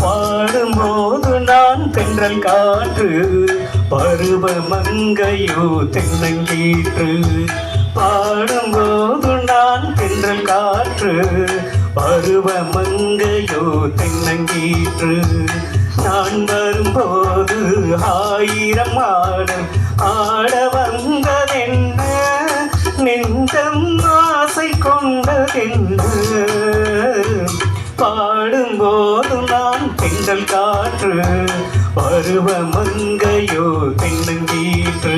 பாடும்போது நான் தென்றல் காற்று, பருவ மங்கையோ தென்னங்கீற்று. பாடும்போது நான் தென்றல் காற்று, பருவ மங்கையோ தென்னங்கீற்று. நான் வரும்போது ஆயிரம் ஆடல் ஆட வந்ததென்ன, நெஞ்சம் ஆசை கொண்டதென்ன. பாடும்போது நான் தென்றல் காற்று, பருவ மங்கையோ தென்னங்கீற்று.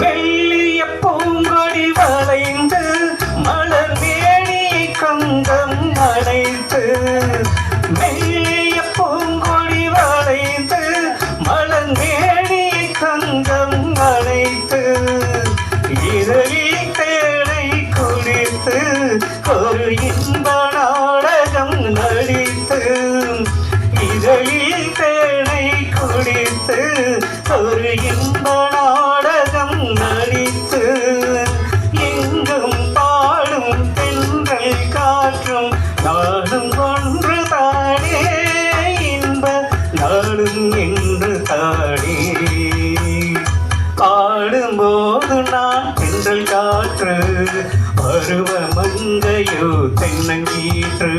மெல்லிய பூங்கொடி வளைந்து மலர் மேனியை கங்கம் அணைத்து, மெல்லிய பூங்கொடி வளைந்து மலர் மேனியை கங்கம் அணைத்து, இதழில் தேனை குடித்து ஒரு இன்ப நாடகம் நடித்து, இதழில் தேனை குடித்து ஒரு இன்ப நாடகம் நடித்து, எங்கும் பாடும் தென்றல் காற்றும் நாடும் ஒன்று தானே, இன்ப நாடும் என்று தானே. பாடும்போது நான் தென்றல் காற்று, பருவ மங்கையோ தென்னங்கீற்று.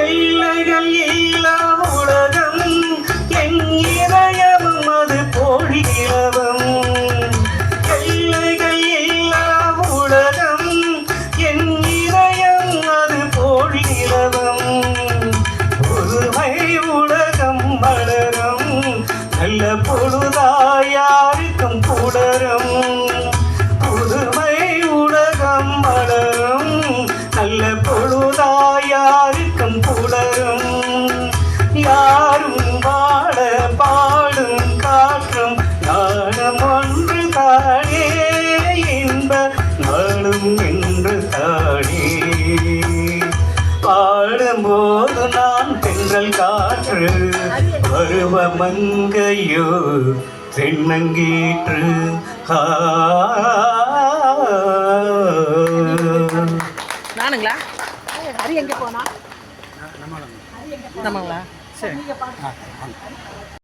எல்லைகள் இல்லா உலகம் என் இதயமும் அது போழிரவம். எல்லைகள் இல்லா உலகம் என் இதயம் அது போழிரவம். புதுமை உலகம் மலரும் நல்ல பொழுதாயாருக்கும் புலரும். புதுமை உலகம் மலரும் நல்ல பொழுதாயாருக்கும் புலரும். யாரும் வாழ பாடும் காற்றும் நானும் ஒன்று தானே, இன்ப நாளும் என்று தானே. பாடும்போது நான் தென்றல் காற்று, பருவ மங்கையோ தென்னங்கீற்று. நானுங்களா? ஹரி எங்கே போனா? நம்மங்களா? சரி.